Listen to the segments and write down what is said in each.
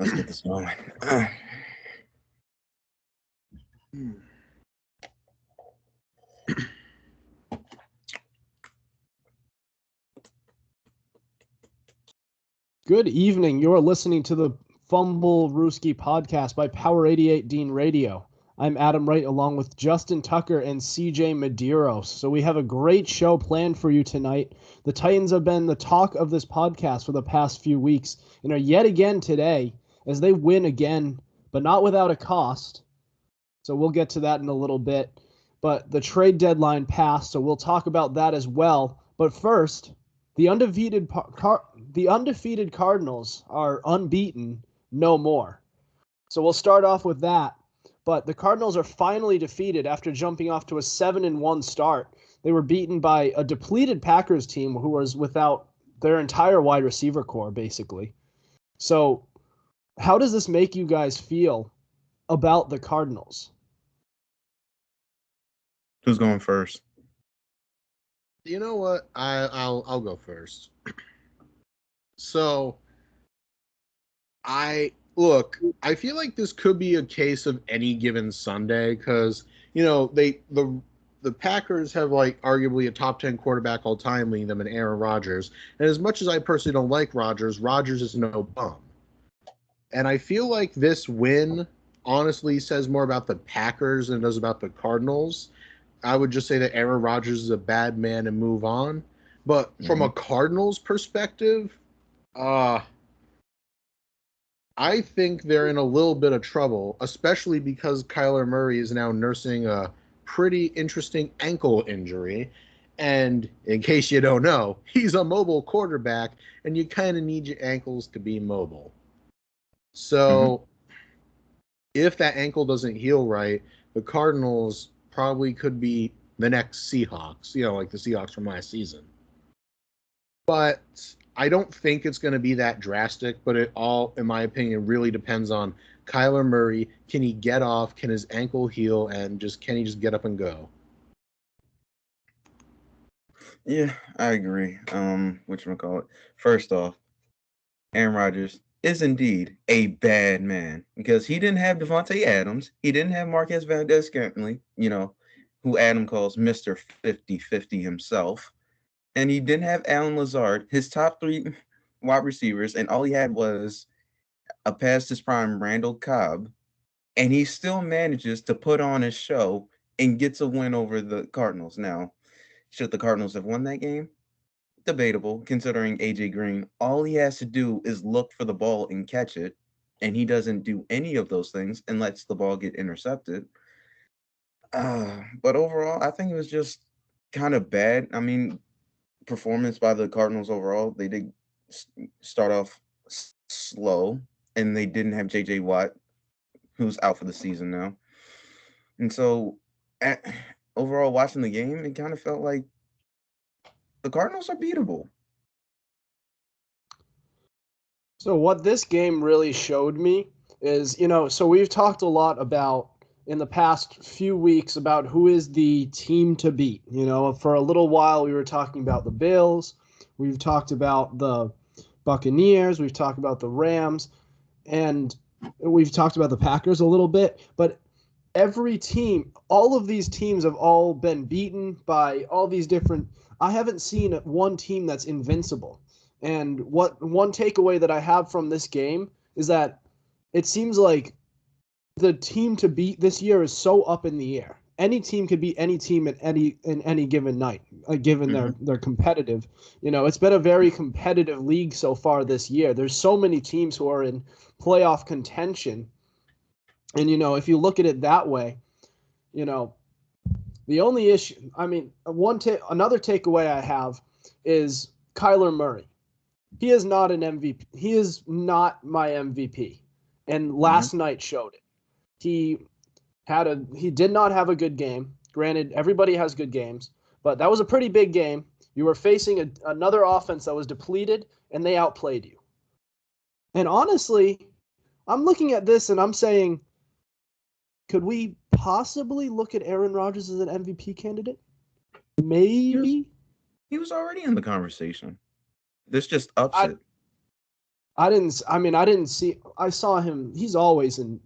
Let's get this going. Good evening. You're listening to the Fumblerooski podcast by Power 88 Dean Radio. I'm Adam Wright along with Justin Tucker and CJ Medeiros. So we have a great show planned for you tonight. The Titans have been the talk of this podcast for the past few weeks and are yet again today as they win again, but not without a cost. So we'll get to that in a little bit. But the trade deadline passed, so we'll talk about that as well. But first, the undefeated Cardinals are unbeaten no more. So we'll start off with that. But the Cardinals are finally defeated after jumping off to a 7-1 start. They were beaten by a depleted Packers team who was without their entire wide receiver core, basically. So how does this make you guys feel about the Cardinals? Who's going first? You know what? I'll go first. So I feel like this could be a case of any given Sunday because the Packers have like arguably a top 10 quarterback all time leading them in Aaron Rodgers, and as much as I personally don't like Rodgers is no bum, and I feel like this win honestly says more about the Packers than it does about the Cardinals. I would just say that Aaron Rodgers is a bad man and move on. But from a Cardinals perspective, I think they're in a little bit of trouble, especially because Kyler Murray is now nursing a pretty interesting ankle injury. And in case you don't know, he's a mobile quarterback, and you kind of need your ankles to be mobile. So if that ankle doesn't heal right, the Cardinals probably could be the next Seahawks, like the Seahawks from last season. But I don't think it's going to be that drastic, but it all, in my opinion, really depends on Kyler Murray. Can he get off? Can his ankle heal? And can he just get up and go? Yeah, I agree. Whatchamacallit? First off, Aaron Rodgers is indeed a bad man because he didn't have Devontae Adams. He didn't have Marquez Valdez-Scantling, who Adam calls Mr. 50-50 himself. And he didn't have Alan Lazard, his top three wide receivers, and all he had was a past his prime Randall Cobb. And he still manages to put on his show and gets a win over the Cardinals. Now, should the Cardinals have won that game? Debatable, considering AJ Green. All he has to do is look for the ball and catch it, and he doesn't do any of those things and lets the ball get intercepted. But overall, I think it was just kind of bad. I mean, performance by the Cardinals overall, they did start off slow, and they didn't have J.J. Watt, who's out for the season now. And so, overall, watching the game, it kind of felt like the Cardinals are beatable. So what this game really showed me is, so we've talked a lot about in the past few weeks about who is the team to beat. For a little while we were talking about the Bills, we've talked about the Buccaneers, we've talked about the Rams, and we've talked about the Packers a little bit, but every team, all of these teams have all been beaten by all these different. I haven't seen one team that's invincible. And one takeaway that I have from this game is that it seems like the team to beat this year is so up in the air. Any team could beat any team in any given night, given they're competitive. It's been a very competitive league so far this year. There's so many teams who are in playoff contention. And, if you look at it that way, the only issue, another takeaway I have is Kyler Murray. He is not an MVP. He is not my MVP. And last night showed it. He did not have a good game. Granted, everybody has good games, but that was a pretty big game. You were facing another offense that was depleted, and they outplayed you. And honestly, I'm looking at this and I'm saying, could we possibly look at Aaron Rodgers as an MVP candidate? Maybe. He was already in the conversation. This just ups it. I didn't see. I saw him. He's always been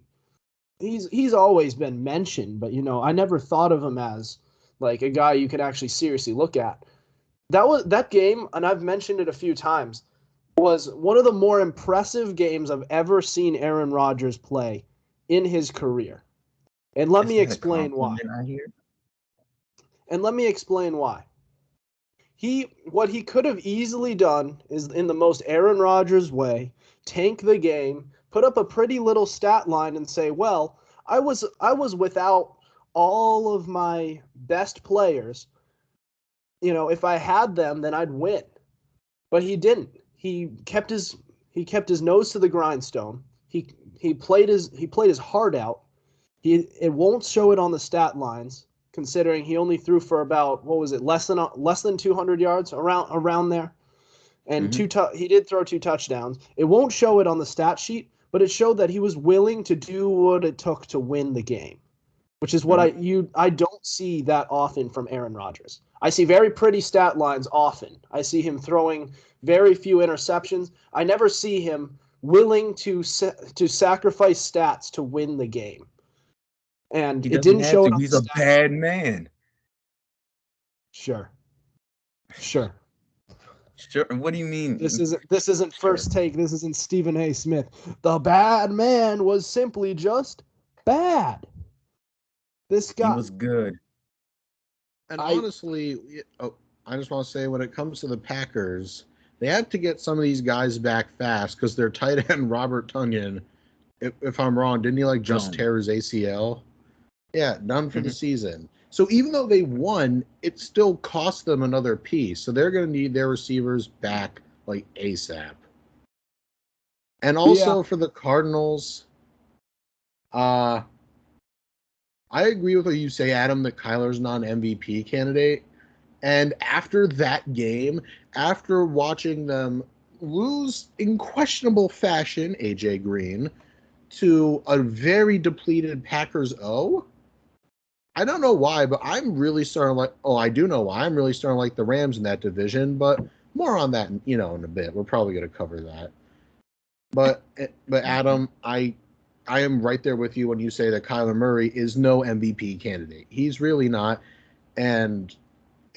mentioned, but I never thought of him as like a guy you could actually seriously look at. That game, and I've mentioned it a few times, was one of the more impressive games I've ever seen Aaron Rodgers play in his career. And let Is me that a explain why. compliment I hear? And let me explain why. What he could have easily done is, in the most Aaron Rodgers way, tank the game, put up a pretty little stat line and say, "Well, I was without all of my best players. If I had them, then I'd win." But he didn't. He kept his nose to the grindstone. He played his heart out. It won't show it on the stat lines, considering he only threw for about, what was it, less than 200 yards, around there, and he did throw 2 touchdowns. It won't show it on the stat sheet, but it showed that he was willing to do what it took to win the game, which is what I don't see that often from Aaron Rodgers. I see very pretty stat lines often. I see him throwing very few interceptions. I never see him willing to sacrifice stats to win the game. And He it doesn't didn't have show it to. on He's the a stat. bad man. Sure. Sure. What do you mean? This isn't Sure. First Take. This isn't Stephen A. Smith. The bad man was simply just bad. This He guy. was good. And honestly, I just want to say, when it comes to the Packers, they have to get some of these guys back fast, because their tight end Robert Tonyan, if I'm wrong, didn't he just tear his ACL? Yeah, done for the season. So even though they won, it still cost them another piece. So they're going to need their receivers back ASAP. And also for the Cardinals, I agree with what you say, Adam, that Kyler's not an MVP candidate. And after that game, after watching them lose in questionable fashion, AJ Green, to a very depleted Packers O, I don't know why, but I'm really starting I do know why. I'm really starting to like the Rams in that division, but more on that, in a bit. We're probably going to cover that. But Adam, I am right there with you when you say that Kyler Murray is no MVP candidate. He's really not, and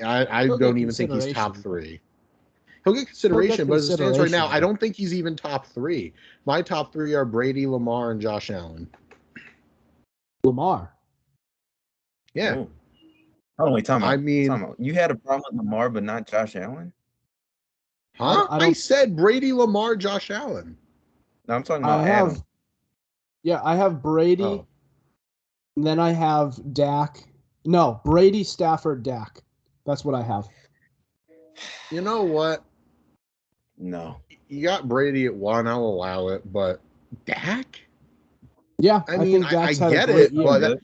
I don't even think he's top 3. He'll get consideration, but as it stands right now, I don't think he's even top 3. My top 3 are Brady, Lamar, and Josh Allen. Lamar. Yeah. Oh, wait, time out. I mean, time out. You had a problem with Lamar, but not Josh Allen? Huh? I said Brady, Lamar, Josh Allen. No, I'm talking about Adam. Yeah, I have Brady. And then I have Dak. No, Brady, Stafford, Dak. That's what I have. You know what? No. You got Brady at 1. I'll allow it, but Dak? Yeah, I mean, think Dak's I had get a great it, year. but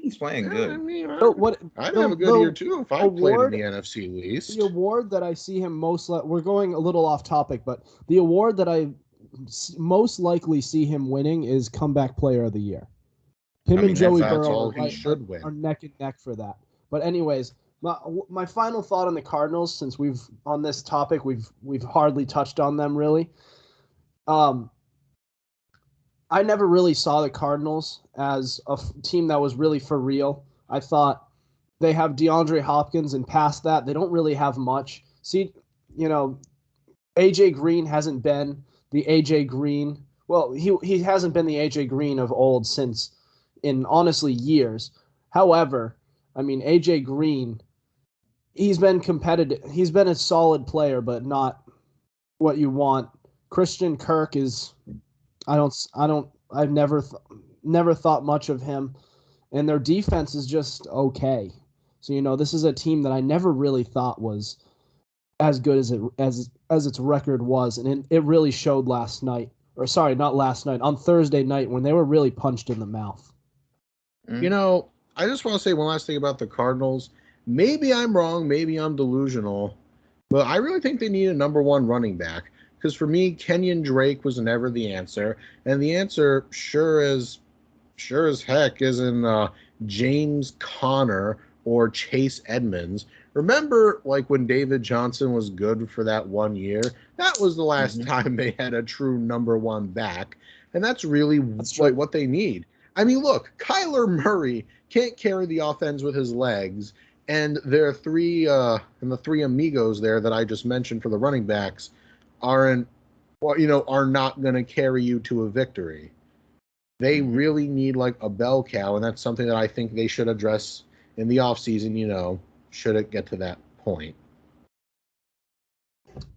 he's playing good. I mean, I'd have have a good year too if I played in the NFC least. The award that I see him we're going a little off topic, but the award that I most likely see him winning is Comeback Player of the Year. And Joey Burrow are neck and neck for that. But anyways, my final thought on the Cardinals, since on this topic we've hardly touched on them really. I never really saw the Cardinals as a team that was really for real. I thought they have DeAndre Hopkins, and past that, they don't really have much. See, AJ Green hasn't been the AJ Green. Well, he hasn't been the AJ Green of old since, in honestly years. However, I mean, AJ Green, he's been competitive. He's been a solid player, but not what you want. Christian Kirk is. I've never thought much of him, and their defense is just okay. So this is a team that I never really thought was as good as its record was, and it really showed last night. Or sorry, not last night, on Thursday night when they were really punched in the mouth. I just want to say one last thing about the Cardinals. Maybe I'm wrong, maybe I'm delusional, but I really think they need a number 1 running back. Because for me, Kenyon Drake was never the answer, and the answer sure as heck isn't James Conner or Chase Edmonds. Remember, like when David Johnson was good for that 1 year? That was the last Mhm. time they had a true number one back, and that's really That's true. what they need. I mean, look, Kyler Murray can't carry the offense with his legs, and their the three amigos there that I just mentioned for the running backs aren't, are not going to carry you to a victory. They Mhm. really need like a bell cow, and that's something that I think they should address in the offseason, should it get to that point.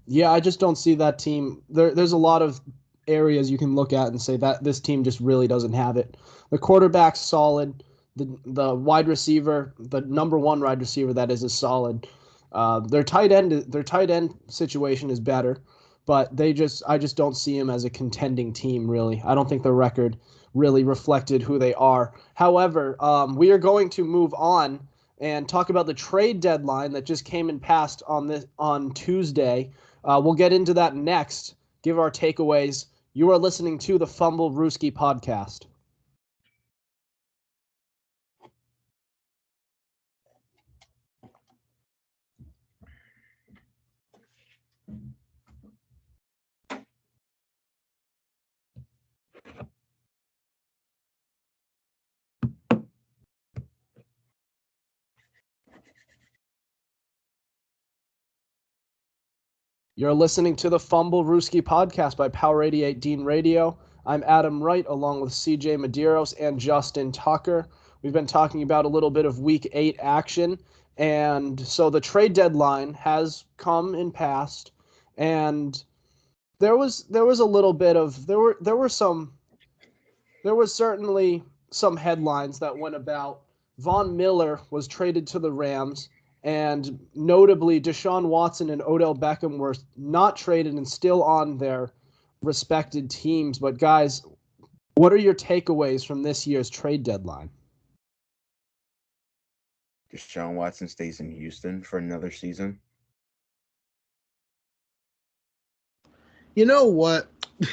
Yeah, I just don't see that team. There's a lot of areas you can look at and say that this team just really doesn't have it. The quarterback's solid. The wide receiver, the number one wide receiver that is solid. Their tight end situation is better, but I just don't see him as a contending team really. I don't think the record really reflected who they are. However, we are going to move on and talk about the trade deadline that just came and passed on Tuesday. We'll get into that next. Give our takeaways. You are listening to the Fumblerooski podcast. You're listening to the Fumblerooski podcast by Power 88 Dean Radio. I'm Adam Wright along with CJ Medeiros and Justin Tucker. We've been talking about a little bit of Week 8 action. And so the trade deadline has come and passed. And there was a little bit of there was certainly some headlines that went about. Von Miller was traded to the Rams, and notably Deshaun Watson and Odell Beckham were not traded and still on their respected teams. But guys, what are your takeaways from this year's trade deadline? Deshaun Watson stays in Houston for another season. You know what?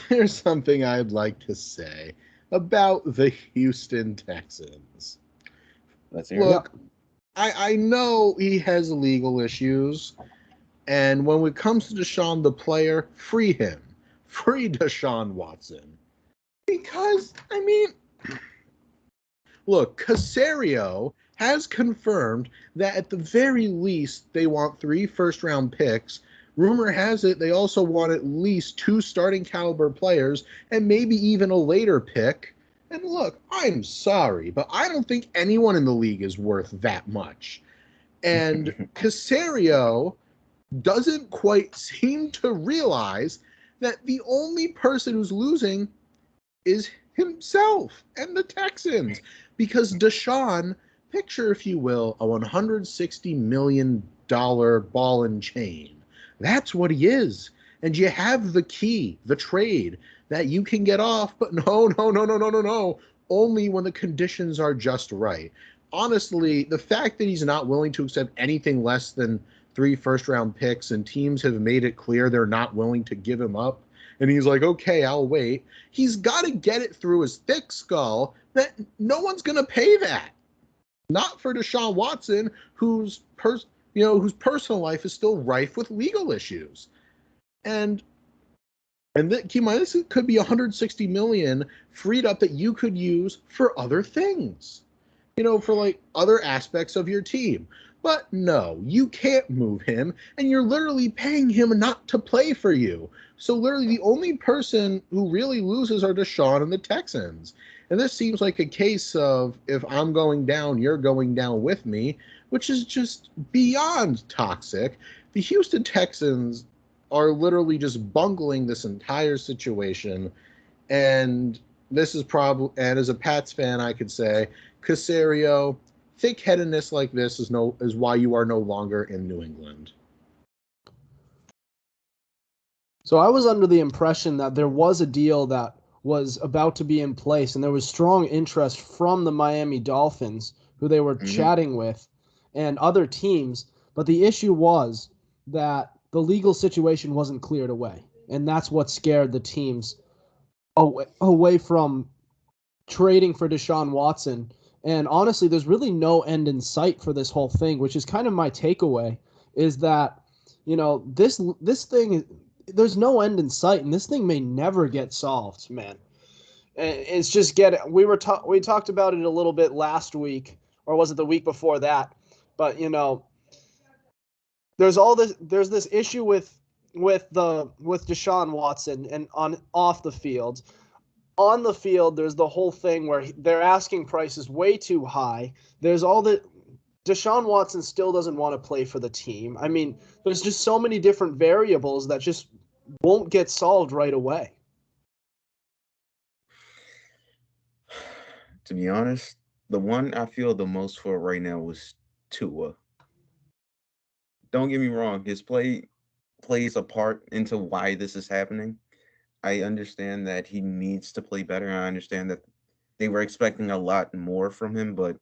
There's something I'd like to say about the Houston Texans. Let's hear it. Look, I know he has legal issues, and when it comes to Deshaun the player, free him. Free Deshaun Watson. Because, look, Casario has confirmed that at the very least they want 3 first-round picks. Rumor has it they also want at least 2 starting caliber players and maybe even a later pick. And look, I'm sorry, but I don't think anyone in the league is worth that much. And Casario doesn't quite seem to realize that the only person who's losing is himself and the Texans. Because Deshaun, picture, if you will, a $160 million ball and chain. That's what he is. And you have the key, the trade, that you can get off, but no. Only when the conditions are just right. Honestly, the fact that he's not willing to accept anything less than 3 first-round picks and teams have made it clear they're not willing to give him up, and he's like, okay, I'll wait. He's got to get it through his thick skull that no one's going to pay that. Not for Deshaun Watson, whose personal life is still rife with legal issues. And keep in mind, this could be $160 million freed up that you could use for other things, for like other aspects of your team. But no, you can't move him, and you're literally paying him not to play for you. So literally the only person who really loses are Deshaun and the Texans. And this seems like a case of, if I'm going down, you're going down with me, which is just beyond toxic. The Houston Texans are literally just bungling this entire situation. And this is probably, and as a Pats fan, I could say, Casario, thick-headedness like this is why you are no longer in New England. So I was under the impression that there was a deal that was about to be in place, and there was strong interest from the Miami Dolphins, who they were chatting with, and other teams. But the issue was that the legal situation wasn't cleared away, and that's what scared the teams away from trading for Deshaun Watson And honestly, there's really no end in sight for this whole thing, which is kind of my takeaway, is that, this thing, there's no end in sight, and this thing may never get solved, man. And it's just we talked about it a little bit last week, or was it the week before that? But there's this issue with Deshaun Watson and on off the field. On the field, there's the whole thing where they're asking prices way too high. There's all the Deshaun Watson still doesn't want to play for the team. I mean, there's just so many different variables that just won't get solved right away. To be honest, the one I feel the most for right now was Tua. Don't get me wrong, his play plays a part into why this is happening. I understand that he needs to play better. I understand that they were expecting a lot more from him, but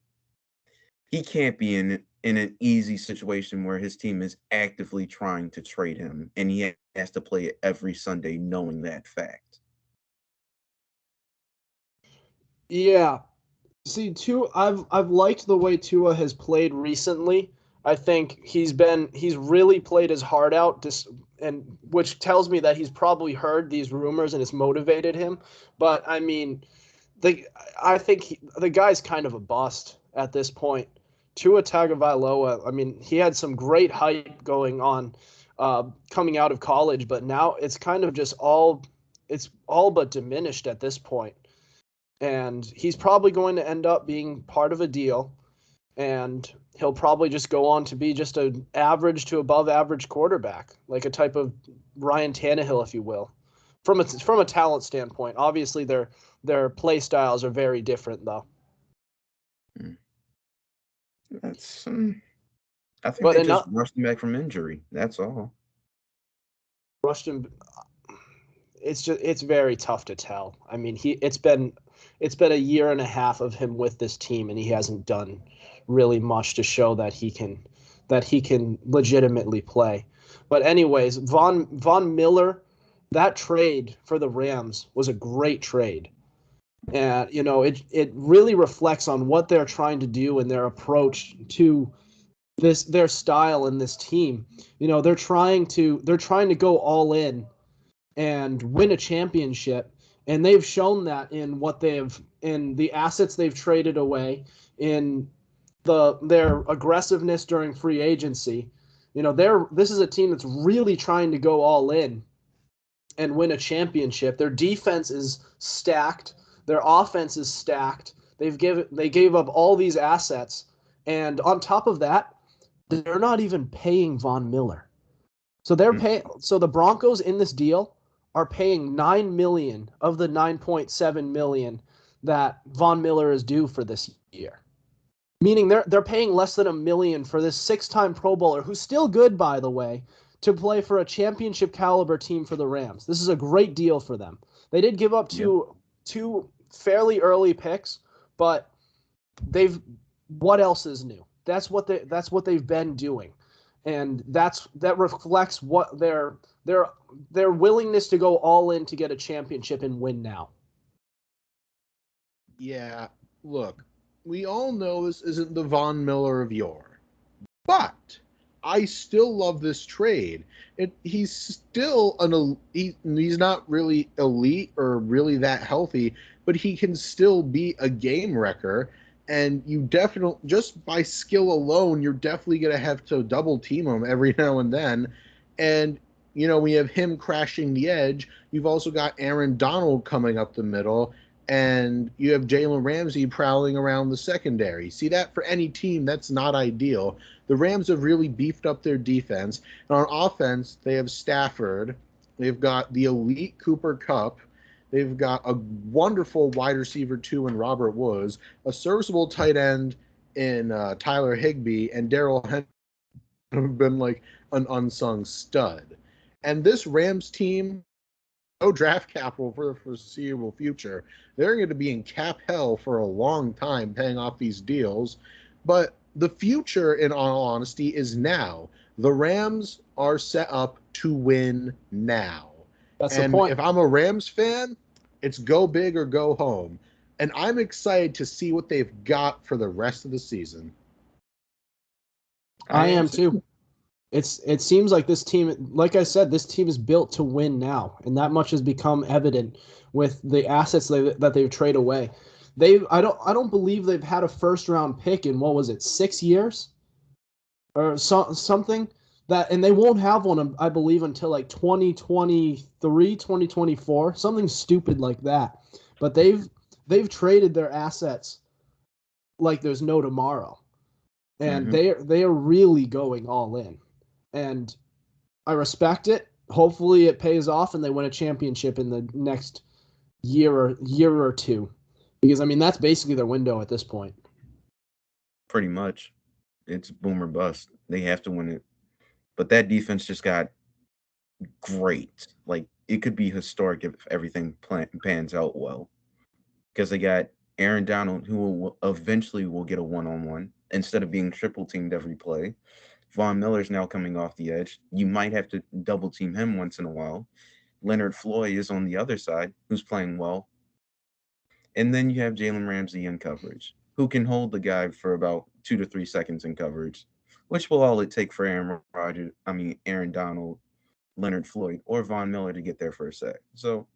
he can't be in an easy situation where his team is actively trying to trade him and he has to play every Sunday knowing that fact. Yeah. See, I've liked the way Tua has played recently. I think he's really played his heart out, and which tells me that he's probably heard these rumors and it's motivated him. But I mean, I think the guy's kind of a bust at this point. Tua Tagovailoa, I mean, he had some great hype going on coming out of college, but now it's kind of just it's all but diminished at this point. And he's probably going to end up being part of a deal, and he'll probably just go on to be just an average to above average quarterback, like a type of Ryan Tannehill, if you will, from a talent standpoint. Obviously, their play styles are very different, though. That's I think But they just rushed him back from injury. That's all. Rushed him. It's very tough to tell. I mean, it's been a year and a half of him with this team, and he hasn't done really much to show that he can legitimately play. But anyways, Von Miller, that trade for the Rams was a great trade. And it really reflects on what they're trying to do and their approach to their style in this team. They're trying to go all in and win a championship, and they've shown that in the assets they've traded away, in their aggressiveness during free agency. This is a team that's really trying to go all in and win a championship. Their defense is stacked, their offense is stacked. They gave up all these assets, and on top of that, they're not even paying Von Miller. So so the Broncos in this deal are paying $9 million of the $9.7 million that Von Miller is due for this year. Meaning they're paying less than $1 million for this 6-time Pro Bowler, who's still good, by the way, to play for a championship caliber team for the Rams. This is a great deal for them. They did give up two fairly early picks, but what else is new? That's what they've been doing. And that reflects what their willingness to go all in to get a championship and win now. Yeah, look, we all know this isn't the Von Miller of yore, but I still love this trade. He's still he's not really elite or really that healthy, but he can still be a game wrecker. And you definitely, just by skill alone, you're definitely going to have to double team him every now and then. And, we have him crashing the edge. You've also got Aaron Donald coming up the middle. And you have Jalen Ramsey prowling around the secondary. See, that for any team, that's not ideal. The Rams have really beefed up their defense. And on offense, they have Stafford. They've got the elite Cooper Kupp. They've got a wonderful wide receiver, too, in Robert Woods, a serviceable tight end in Tyler Higbee, and Darrell Henderson have been like an unsung stud. And this Rams team, no draft capital for the foreseeable future. They're going to be in cap hell for a long time paying off these deals. But the future, in all honesty, is now. The Rams are set up to win now. That's the point. If I'm a Rams fan, it's go big or go home. And I'm excited to see what they've got for the rest of the season. I am too. It seems like this team, like I said, this team is built to win now, and that much has become evident with the assets that they've traded away. I don't believe they've had a first round pick in what was it, 6 years or something that, and they won't have one, I believe, until like 2023, 2024, something stupid like that. But they've traded their assets like there's no tomorrow, and they are really going all in. And I respect it. Hopefully it pays off and they win a championship in the next year or two. Because, I mean, that's basically their window at this point. Pretty much. It's boom or bust. They have to win it. But that defense just got great. Like, it could be historic if everything pans out well. Because they got Aaron Donald, who will eventually will get a one-on-one instead of being triple teamed every play. Von Miller's now coming off the edge. You might have to double team him once in a while. Leonard Floyd is on the other side, who's playing well. And then you have Jalen Ramsey in coverage, who can hold the guy for about 2 to 3 seconds in coverage, which will all it take for Aaron Donald, Leonard Floyd, or Von Miller to get there for a sec. So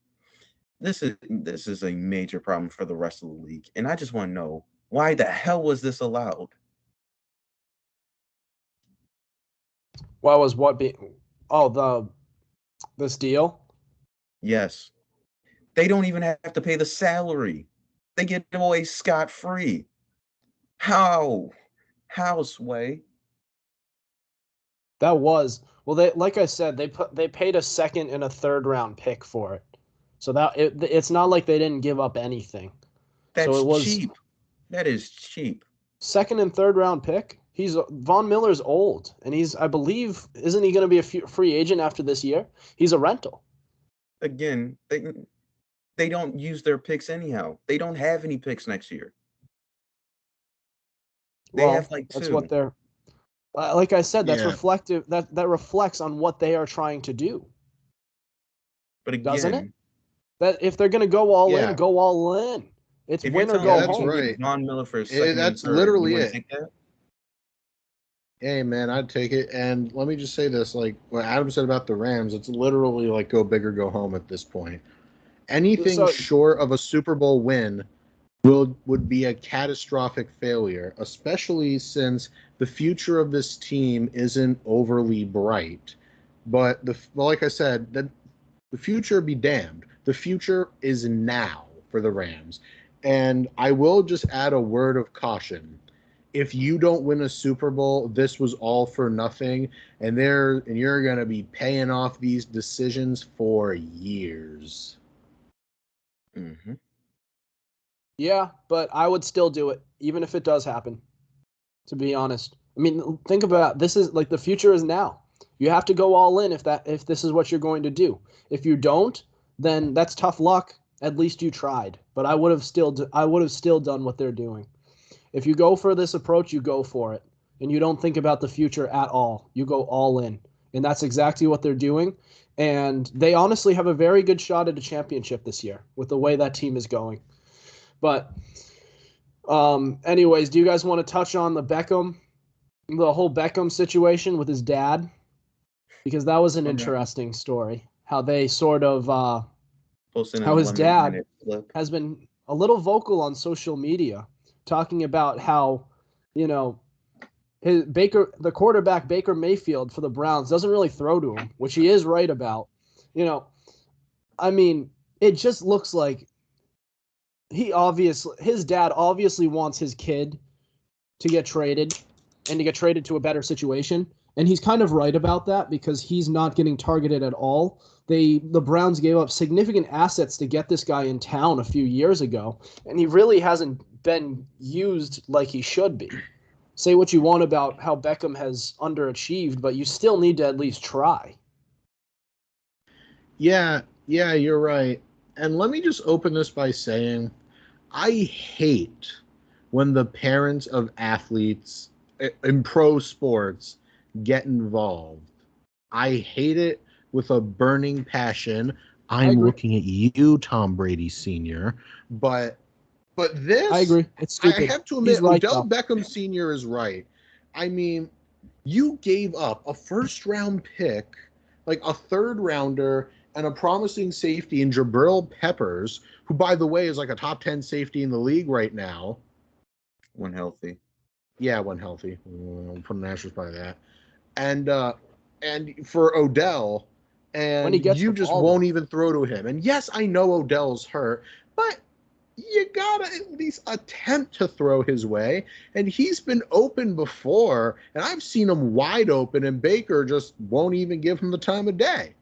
this is a major problem for the rest of the league. And I just want to know, why the hell was this allowed? What was what being? Oh, this deal. Yes, they don't even have to pay the salary. They get away scot-free. How? How, Sway? That was well. They, like I said, they paid a second and a third round pick for it. So it's not like they didn't give up anything. That's so it was cheap. That is cheap. Second and third round pick. Von Miller's old, and I believe, isn't he going to be a free agent after this year? He's a rental. Again, they don't use their picks anyhow. They don't have any picks next year. They have like 2. That's what they're. Like I said, that's reflective. That reflects on what they are trying to do. But again, doesn't it? That if they're going to go all in, go all in. It's win or go home. Right. Von Miller for a second. That's literally it. Hey, man, I'd take it. And let me just say this, like what Adam said about the Rams, it's literally like go big or go home at this point. Anything short of a Super Bowl win would be a catastrophic failure, especially since the future of this team isn't overly bright. But like I said, the future be damned. The future is now for the Rams. And I will just add a word of caution. If you don't win a Super Bowl, this was all for nothing, and you're going to be paying off these decisions for years. Mm-hmm. Yeah, but I would still do it, even if it does happen, to be honest. I mean, think about it. This is like the future is now. You have to go all in if this is what you're going to do. If you don't, then that's tough luck. At least you tried. But I would have still done what they're doing. If you go for this approach, you go for it. And you don't think about the future at all. You go all in. And that's exactly what they're doing. And they honestly have a very good shot at a championship this year with the way that team is going. But anyways, do you guys want to touch on the whole Beckham situation with his dad? Because that was an interesting story. How they sort of how his dad has been a little vocal on social media, talking about how, the quarterback Baker Mayfield for the Browns doesn't really throw to him, which he is right about. I mean, it just looks like his dad obviously wants his kid to get traded and to get traded to a better situation. And he's kind of right about that because he's not getting targeted at all. The Browns gave up significant assets to get this guy in town a few years ago, and he really hasn't been used like he should be. Say what you want about how Beckham has underachieved, but you still need to at least try. Yeah, you're right. And let me just open this by saying I hate when the parents of athletes in pro sports get involved. I hate it with a burning passion. I'm looking at you, Tom Brady Sr., but But this, I agree. It's I stupid. have to He's admit, right, Odell though. Beckham Sr. is right. I mean, you gave up a first-round pick, like a third-rounder, and a promising safety in Jabril Peppers, who, by the way, is like a top 10 safety in the league right now. When healthy. Yeah, when healthy. I'll put an asterisk by that. And for Odell, When and he gets you the just ball, won't though. even throw to him. And yes, I know Odell's hurt, but you gotta at least attempt to throw his way. And he's been open before, and I've seen him wide open, and Baker just won't even give him the time of day.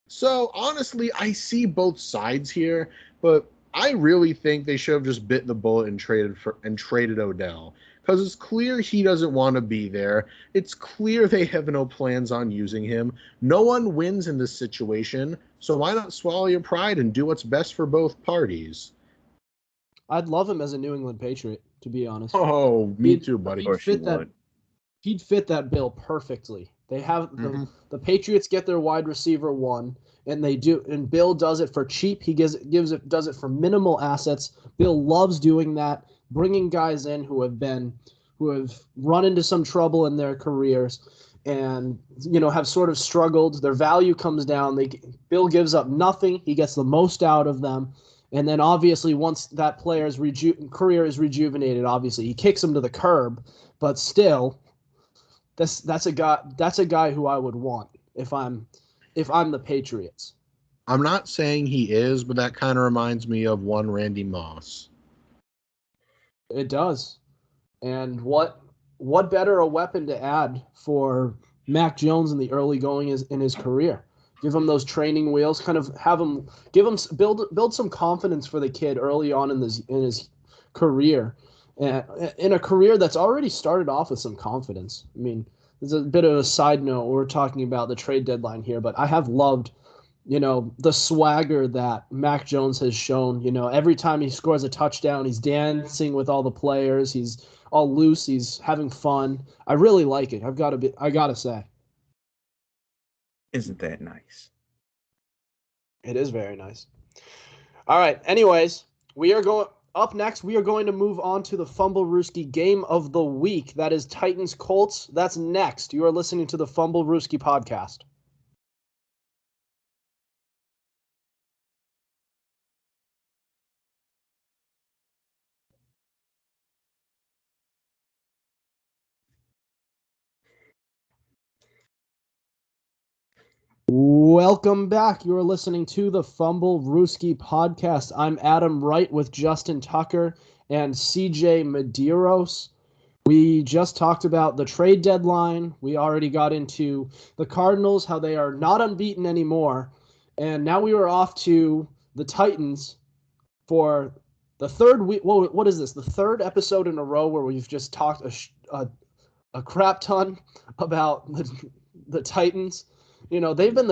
So honestly, I see both sides here, but I really think they should have just bit the bullet and traded Odell, because it's clear he doesn't want to be there. It's clear they have no plans on using him. No one wins in this situation, so why not swallow your pride and do what's best for both parties? I'd love him as a New England Patriot, to be honest. Oh, me too, Of buddy. course you would. He'd fit that bill perfectly. They have Mhm. the Patriots get their wide receiver one, and they do, and Bill does it for cheap. He does it for minimal assets. Bill loves doing that, bringing guys in who have run into some trouble in their careers, and have sort of struggled. Their value comes down. Bill gives up nothing. He gets the most out of them. And then obviously once that player's career is rejuvenated, obviously he kicks him to the curb, but still that's a guy who I would want if I'm the Patriots. I'm not saying he is, but that kind of reminds me of one Randy Moss. It does. And what better a weapon to add for Mac Jones in the early going is in his career? Give him those training wheels, kind of have him build some confidence for the kid early on in his career, in a career that's already started off with some confidence. I mean, there's a bit of a side note. We're talking about the trade deadline here, but I have loved, the swagger that Mac Jones has shown. Every time he scores a touchdown, he's dancing with all the players. He's all loose. He's having fun. I really like it. I gotta say. Isn't that nice? It is very nice. All right. Anyways, we are going up next. We are going to move on to the Fumblerooski game of the week. That is Titans Colts. That's next. You are listening to the Fumblerooski podcast. Welcome back. You are listening to the Fumblerooski podcast. I'm Adam Wright with Justin Tucker and CJ Medeiros. We just talked about the trade deadline. We already got into the Cardinals, how they are not unbeaten anymore. And now we are off to the Titans for the third week. What is this? The third episode in a row where we've just talked a crap ton about the Titans. They've been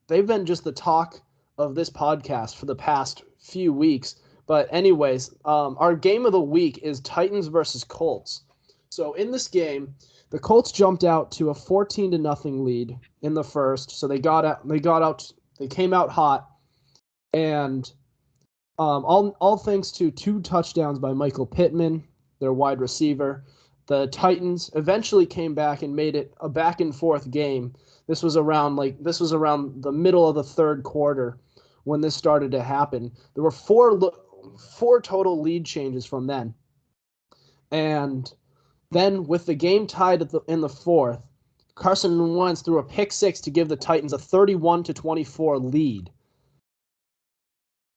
they've been just the talk of this podcast for the past few weeks. But anyways, our game of the week is Titans versus Colts. So in this game, the Colts jumped out to a 14-0 lead in the first. So they came out hot, and all thanks to 2 touchdowns by Michael Pittman, their wide receiver. The Titans eventually came back and made it a back and forth game. This was around the middle of the third quarter when this started to happen. There were four total lead changes from then. And then with the game tied in the fourth, Carson Wentz threw a pick six to give the Titans a 31-24 lead.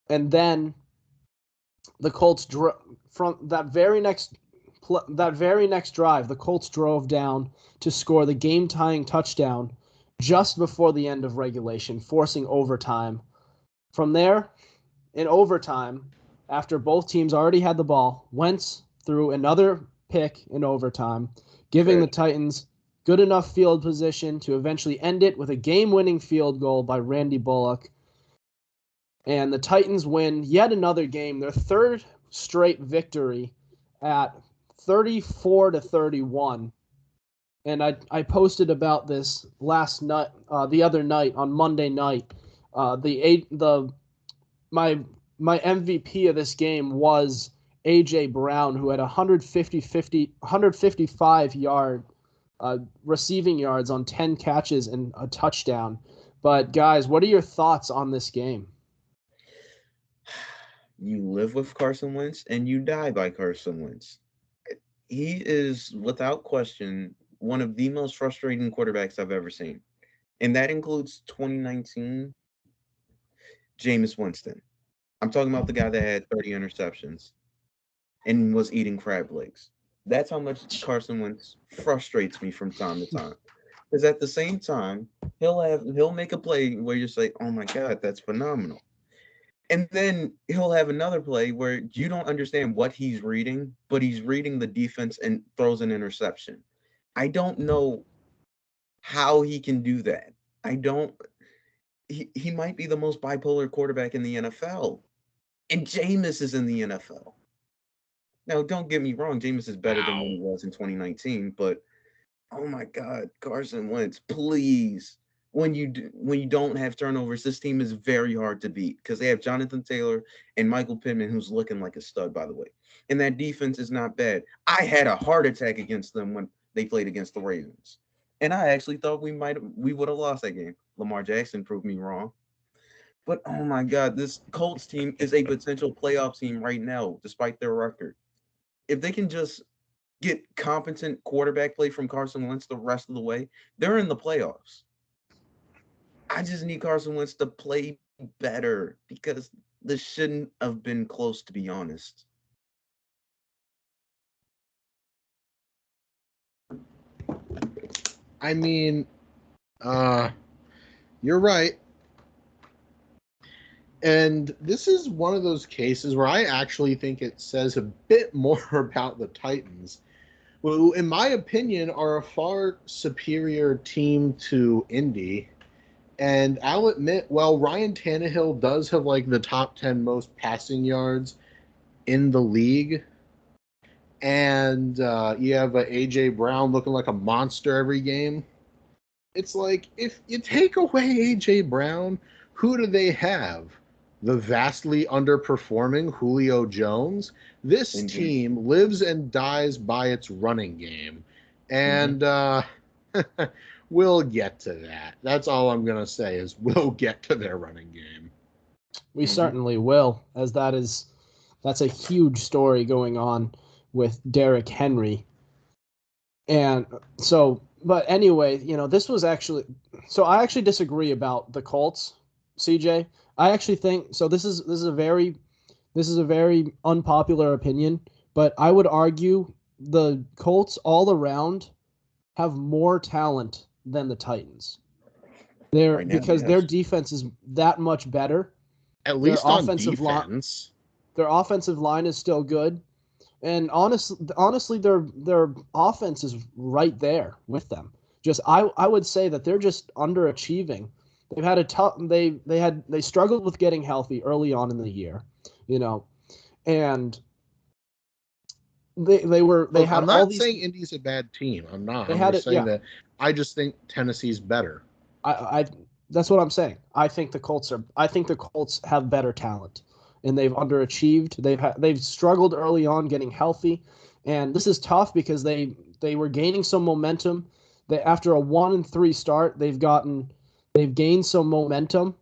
And then the Colts from that very next drive, the Colts drove down to score the game-tying touchdown just before the end of regulation, forcing overtime. From there, in overtime, after both teams already had the ball, Wentz threw another pick in overtime, giving the Titans good enough field position to eventually end it with a game-winning field goal by Randy Bullock. And the Titans win yet another game, their third straight victory at 34-31. And I posted about this the other night on Monday night. My my MVP of this game was A.J. Brown, who had 155 receiving yards on 10 catches and a touchdown. But, guys, what are your thoughts on this game? You live with Carson Wentz and you die by Carson Wentz. He is, without question, one of the most frustrating quarterbacks I've ever seen. And that includes 2019 Jameis Winston. I'm talking about the guy that had 30 interceptions and was eating crab legs. That's how much Carson Wentz frustrates me from time to time. Because at the same time, he'll make a play where you say, "Oh my God, that's phenomenal," and then he'll have another play where you don't understand what he's reading, but he's reading the defense and throws an interception. I don't know how he can do that. I don't. He might be the most bipolar quarterback in the NFL, and Jameis is in the NFL. Now, don't get me wrong, Jameis is better than what he was in 2019, but oh my God, Carson Wentz, please. When you don't have turnovers, this team is very hard to beat because they have Jonathan Taylor and Michael Pittman, who's looking like a stud, by the way. And that defense is not bad. I had a heart attack against them when they played against the Ravens, and I actually thought we would have lost that game. Lamar Jackson proved me wrong. But oh my God, this Colts team is a potential playoff team right now, despite their record. If they can just get competent quarterback play from Carson Wentz the rest of the way, they're in the playoffs. I just need Carson Wentz to play better because this shouldn't have been close, to be honest. I mean, you're right. And this is one of those cases where I actually think it says a bit more about the Titans, who, in my opinion, are a far superior team to Indy. And I'll admit, well, Ryan Tannehill does have like the top 10 most passing yards in the league. And you have A.J. Brown looking like a monster every game. It's like, if you take away A.J. Brown, who do they have? The vastly underperforming Julio Jones. This team lives and dies by its running game. And we'll get to that. That's all I'm going to say is we'll get to their running game. We certainly will, as that's a huge story going on with Derrick Henry. And so, but anyway, this was actually, so I actually disagree about the Colts, CJ. I actually think, so this is a very unpopular opinion, but I would argue the Colts all around have more talent than the Titans. Because their defense is that much better. At least on defense. Their offensive line is still good. And honestly, their offense is right there with them. Just I would say that they're just underachieving. They've had a tough. They struggled with getting healthy early on in the year, and I'm not saying Indy's a bad team. I'm not. I'm just saying that I just think Tennessee's better. That's what I'm saying. I think the Colts have better talent, and they've underachieved. They've struggled early on getting healthy, and this is tough because they were gaining some momentum. After a 1-3 start, they've gained some momentum.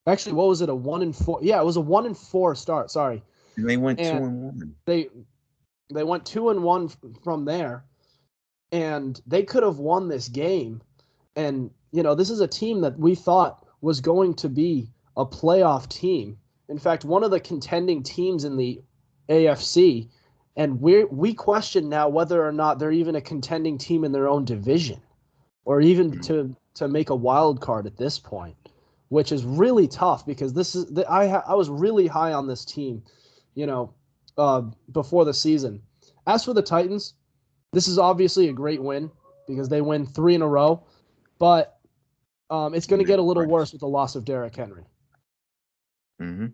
Actually, what was it? A 1-4? Yeah, it was a 1-4 start. Sorry. And they went 2-1. They went 2-1 from there, and they could have won this game. And this is a team that we thought was going to be a playoff team. In fact, one of the contending teams in the AFC, and we question now whether or not they're even a contending team in their own division, or even to make a wild card at this point, which is really tough because I was really high on this team, before the season. As for the Titans, this is obviously a great win because they win 3 in a row, but it's going to get a little worse with the loss of Derrick Henry. Mm-hmm.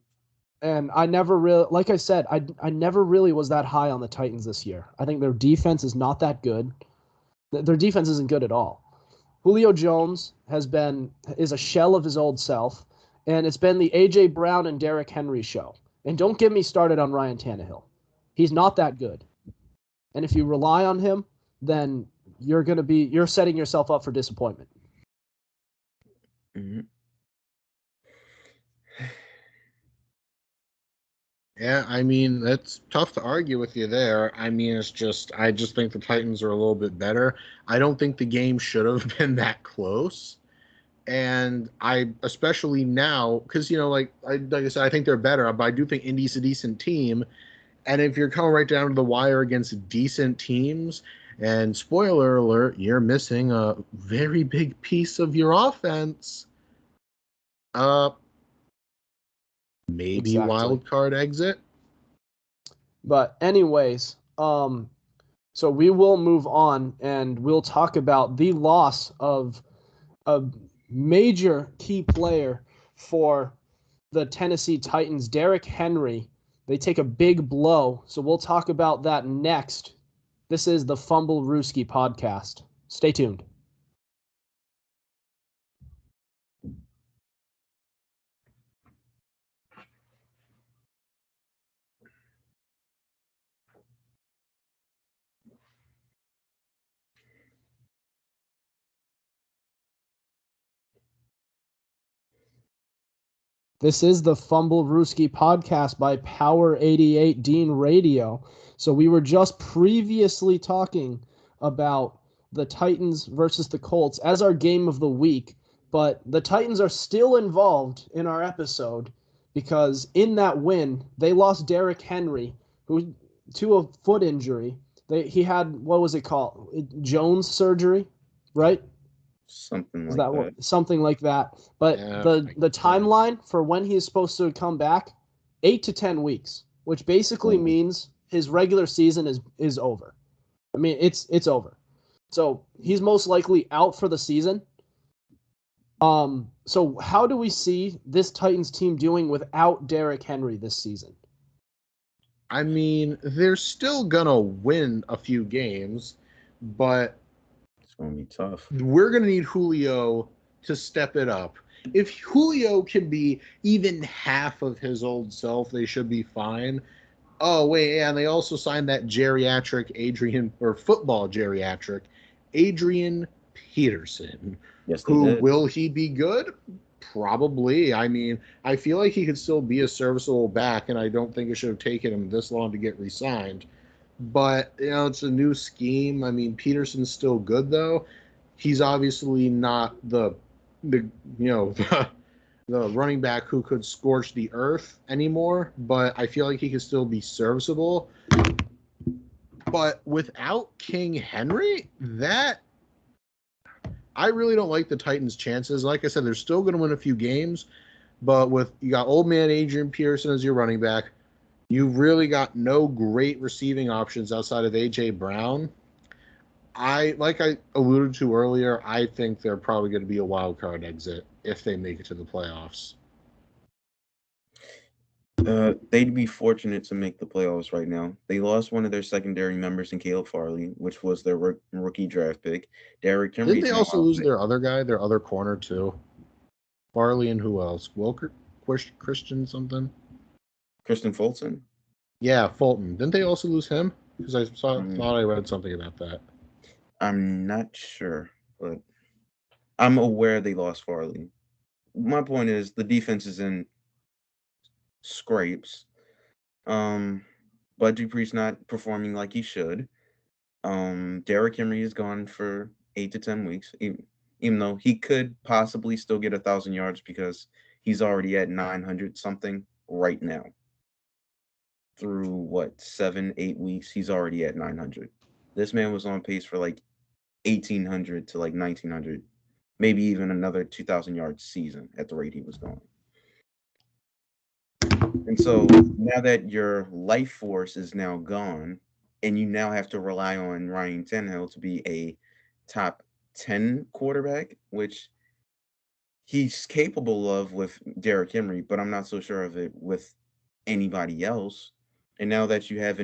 And I never really, like I said, I never really was that high on the Titans this year. I think their defense is not that good. Their defense isn't good at all. Julio Jones is a shell of his old self, and it's been the A.J. Brown and Derrick Henry show. And don't get me started on Ryan Tannehill. He's not that good. And if you rely on him, then you're setting yourself up for disappointment. Mm-hmm. Yeah, I mean, that's tough to argue with you there. I mean, I just think the Titans are a little bit better. I don't think the game should have been that close. And I, especially now, because, like I said, I think they're better, but I do think Indy's a decent team. And if you're coming right down to the wire against decent teams, and spoiler alert, you're missing a very big piece of your offense, maybe Exactly. wild card exit. But anyways, so we will move on and we'll talk about the loss of a major key player for the Tennessee Titans, Derrick Henry. They take a big blow. So we'll talk about that next. This is the Fumblerooski podcast. Stay tuned. This is the Fumblerooski podcast by Power 88 Dean Radio. So we were just previously talking about the Titans versus the Colts as our game of the week, but the Titans are still involved in our episode because in that win, they lost Derrick Henry, who to a foot injury. He had, what was it called? Jones surgery, right? Something Is like that that. something like that? But Yeah, the timeline for when he is supposed to come back, 8 to 10 weeks, which basically means his regular season is over. I mean, it's over. So he's most likely out for the season. So how do we see this Titans team doing without Derrick Henry this season? I mean, they're still gonna win a few games, but It's going to be tough. we're gonna need Julio to step it up. If Julio can be even half of his old self, they should be fine. Oh wait, yeah, and they also signed that football geriatric, Adrian Peterson. Yes, they Who did. will he be good? Probably. I mean, I feel like he could still be a serviceable back, and I don't think it should have taken him this long to get re-signed. But it's a new scheme. I mean, Peterson's still good though. He's obviously not the the running back who could scorch the earth anymore, but I feel like he could still be serviceable. But without King Henry, I really don't like the Titans' chances. Like I said, they're still going to win a few games, but you got old man Adrian Peterson as your running back, you've really got no great receiving options outside of A.J. Brown. Like I alluded to earlier, I think they're probably going to be a wild card exit if they make it to the playoffs. They'd be fortunate to make the playoffs right now. They lost one of their secondary members in Caleb Farley, which was their rookie draft pick. Derrick Henry. Didn't they also lose their other guy, their other corner too? Farley and who else? Wilker, Christian something? Kristen Fulton? Yeah, Fulton. Didn't they also lose him? Because I thought I read something about that. I'm not sure, but I'm aware they lost Farley. My point is the defense is in scrapes. Bud Dupree's not performing like he should. Derrick Henry is gone for 8 to 10 weeks, even though he could possibly still get 1,000 yards because he's already at 900 something right now. Through what 7-8 weeks, he's already at 900. This man was on pace for like 1,800 to like 1,900, maybe even another 2,000 yard season at the rate he was going. And so now that your life force is now gone, and you now have to rely on Ryan Tannehill to be a top 10 quarterback, which he's capable of with Derrick Henry, but I'm not so sure of it with anybody else. And now that you have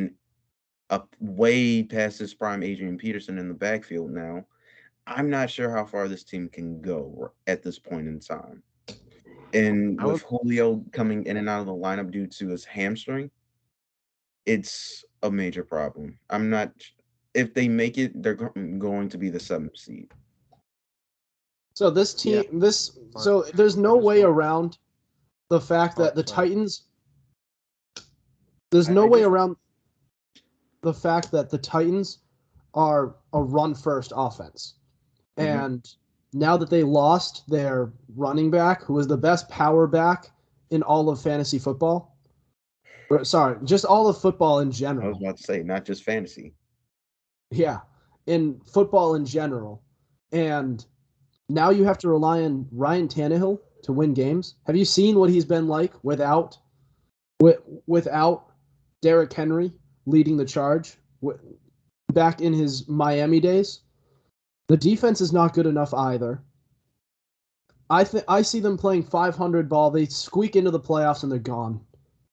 a way past his prime Adrian Peterson in the backfield now, I'm not sure how far this team can go at this point in time. And with Julio coming in and out of the lineup due to his hamstring, it's a major problem. I'm not. If they make it, they're going to be the 7th seed. So this team, so there's no way around the fact that the Titans. There's no way around the fact that the Titans are a run-first offense, and now that they lost their running back, who was the best power back in all of fantasy football. Sorry, just all of football in general. I was about to say, not just fantasy. Yeah, in football in general. And now you have to rely on Ryan Tannehill to win games. Have you seen what he's been like without Derrick Henry leading the charge back in his Miami days? The defense is not good enough either. I see them playing 500 ball. They squeak into the playoffs and they're gone.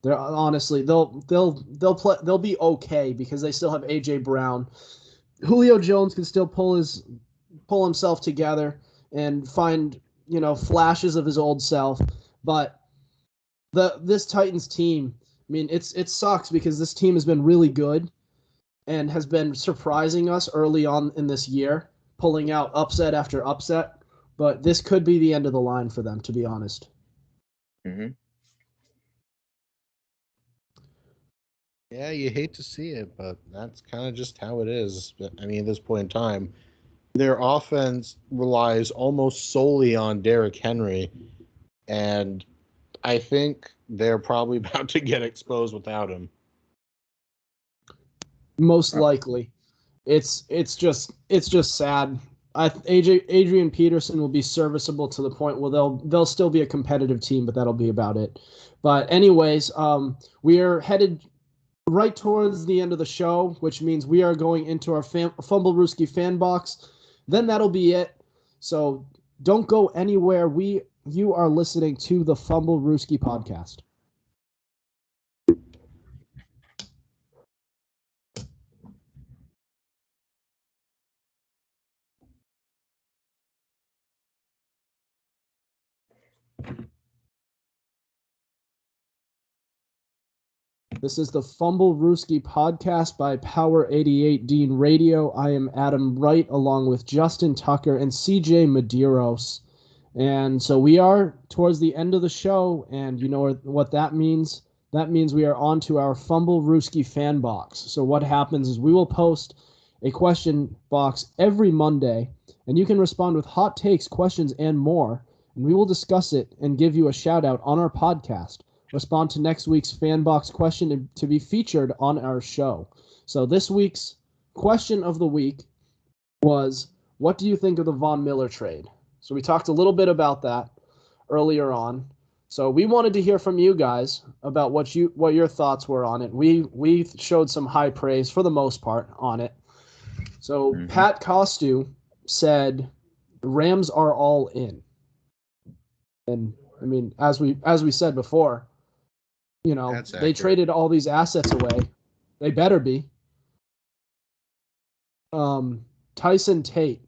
They're honestly they'll be okay because they still have AJ Brown. Julio Jones can still pull himself together and find, flashes of his old self. But this Titans team, I mean, it sucks because this team has been really good and has been surprising us early on in this year, pulling out upset after upset. But this could be the end of the line for them, to be honest. Mm-hmm. Yeah, you hate to see it, but that's kind of just how it is. I mean, at this point in time, their offense relies almost solely on Derrick Henry, and I think they're probably about to get exposed without him. Most likely. It's just sad. Adrian Peterson will be serviceable to the point where they'll still be a competitive team, but that'll be about it. But anyways, we are headed right towards the end of the show, which means we are going into our Fumblerooski fan box. Then that'll be it. So don't go anywhere. You are listening to the Fumblerooski podcast. This is the Fumblerooski podcast by Power 88 Dean Radio. I am Adam Wright along with Justin Tucker and CJ Medeiros. And so we are towards the end of the show, and you know what that means? That means we are on to our Fumblerooski fan box. So what happens is we will post a question box every Monday, and you can respond with hot takes, questions, and more, and we will discuss it and give you a shout-out on our podcast. Respond to next week's fan box question to be featured on our show. So this week's question of the week was, what do you think of the Von Miller trade? So we talked a little bit about that earlier on. So we wanted to hear from you guys about what your thoughts were on it. We showed some high praise for the most part on it. So Pat Costu said Rams are all in. And I mean, as we said before, they traded all these assets away. They better be. Tyson Tate.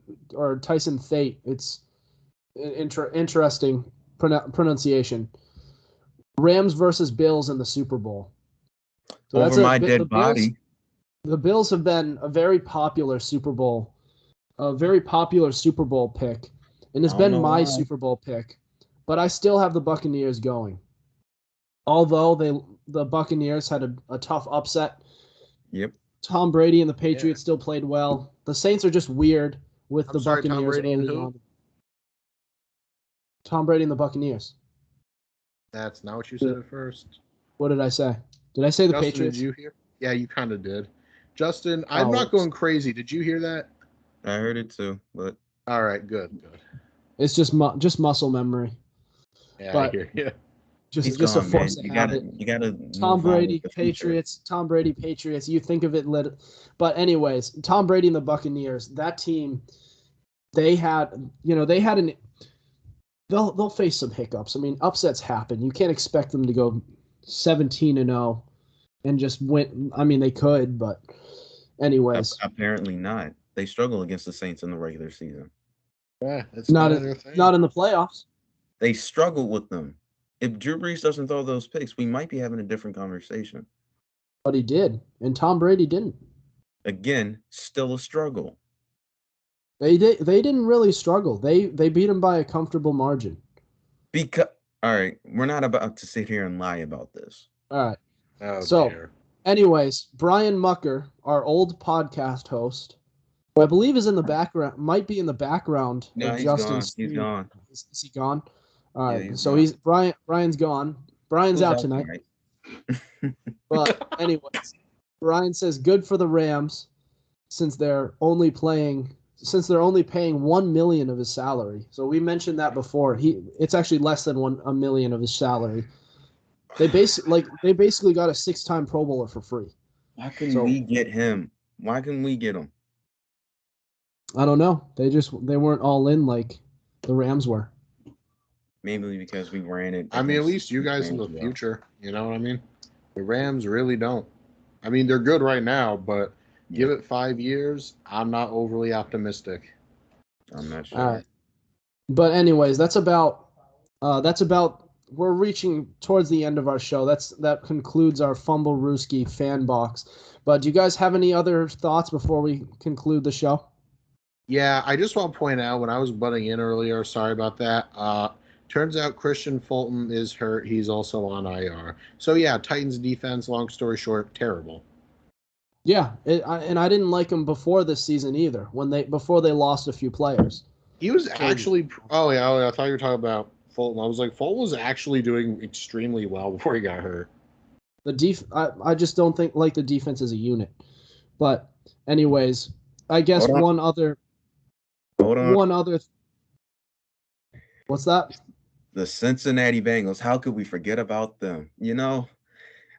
It's interesting pronunciation. Rams versus Bills in the Super Bowl. So over my dead body. The Bills have been a very popular Super Bowl pick, and it's been my Super Bowl pick. But I still have the Buccaneers going. Although the Buccaneers had a tough upset. Yep. Tom Brady and the Patriots still played well. The Saints are just weird with the Buccaneers. Tom Brady and who? Tom Brady and the Buccaneers. That's not what you said at first. What did I say? Did I say the Justin, Patriots? Did you hear? Yeah, you kind of did. Justin, I'm not going crazy. Did you hear that? I heard it too, but all right, good. It's just muscle memory. Yeah, I hear you. Just a force of habit. You gotta. Tom Brady, Patriots. You think of it, but anyways, Tom Brady and the Buccaneers. That team, they'll face some hiccups. I mean, upsets happen. You can't expect them to go 17-0 and just win. I mean, they could, but anyways, apparently not. They struggle against the Saints in the regular season. Yeah, it's not in the playoffs. They struggled with them. If Drew Brees doesn't throw those picks, we might be having a different conversation. But he did, and Tom Brady didn't. Again, still a struggle. They didn't really struggle. They beat him by a comfortable margin. Because all right, we're not about to sit here and lie about this. All right. Oh, So, dear. anyways, Brian Mucker, our old podcast host, who I believe is in the background, might be in the background No, of he's Justin's gone. He's stream. gone. Is he gone? All Yeah, right. he's So gone. Brian's gone. Brian's Who's out tonight. tonight? But anyways, Brian says good for the Rams since they're only paying $1 million of his salary. So we mentioned that before. It's actually less than $1 million of his salary. They basically got a 6-time Pro Bowler for free. Why couldn't we get him? Why couldn't we get him? I don't know. They weren't all in like the Rams were. Maybe because we ran it. I mean, at least you guys in the future. You know what I mean? The Rams really don't. I mean, they're good right now, but give it 5 years. I'm not overly optimistic. I'm not sure. All right. But anyways, that's about. We're reaching towards the end of our show. That concludes our Fumblerooski fan box. But do you guys have any other thoughts before we conclude the show? Yeah, I just want to point out when I was butting in earlier, sorry about that. Turns out Christian Fulton is hurt. He's also on IR. So yeah, Titans defense, long story short, terrible. Yeah, and I didn't like him before this season either. Before they lost a few players. He was actually. Oh yeah, I thought you were talking about Fulton. I was like, Fulton was actually doing extremely well before he got hurt. I just don't think like the defense is a unit. But anyways, I guess Hold on. one other. What's that? The Cincinnati Bengals. How could we forget about them?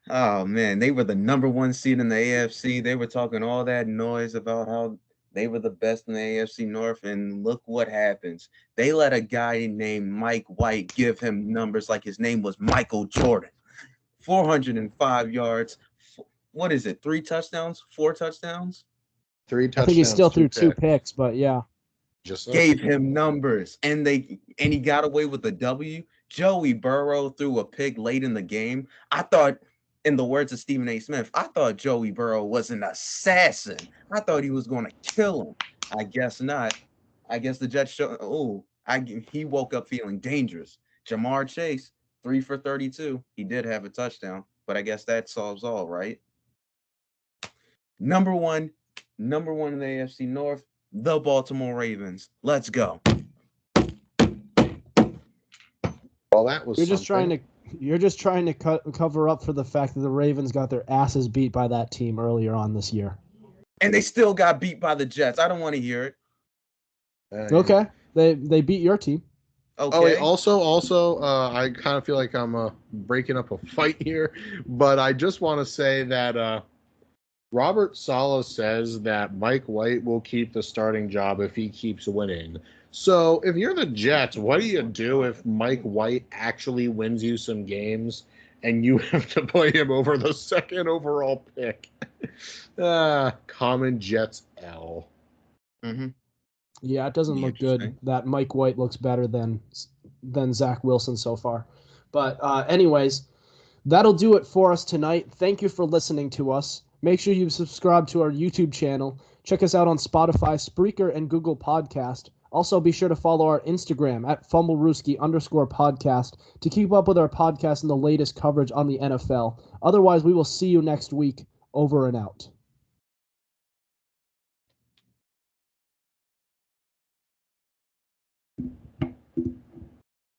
Oh man, they were the number 1 seed in the AFC. They were talking all that noise about how they were the best in the AFC North, and look what happens. They let a guy named Mike White give him numbers like his name was Michael Jordan. 405 yards. What is it? 3 touchdowns? 4 touchdowns? 3 touchdowns. I think he still threw 2 picks, but yeah. Just gave him numbers, and he got away with a W. Joey Burrow threw a pick late in the game. I thought, in the words of Stephen A. Smith, I thought Joey Burrow was an assassin. I thought he was going to kill him. I guess not. I guess the Jets he woke up feeling dangerous. Jamar Chase, 3 for 32. He did have a touchdown, but I guess that solves all, right? Number one in the AFC North, the Baltimore Ravens. Let's go. Well, that was. You're just trying to cover up for the fact that the Ravens got their asses beat by that team earlier on this year. And they still got beat by the Jets. I don't want to hear it. Okay, they beat your team. Okay. Oh, wait, also, I kind of feel like I'm breaking up a fight here, but I just want to say that Robert Saleh says that Mike White will keep the starting job if he keeps winning. So if you're the Jets, what do you do if Mike White actually wins you some games and you have to play him over the 2nd overall pick? Common Jets L. Mm-hmm. Yeah, it doesn't look good that Mike White looks better than Zach Wilson so far. But anyways, that'll do it for us tonight. Thank you for listening to us. Make sure you subscribe to our YouTube channel. Check us out on Spotify, Spreaker, and Google Podcast. Also, be sure to follow our Instagram at Fumblerooski_podcast to keep up with our podcast and the latest coverage on the NFL. Otherwise, we will see you next week. Over and out.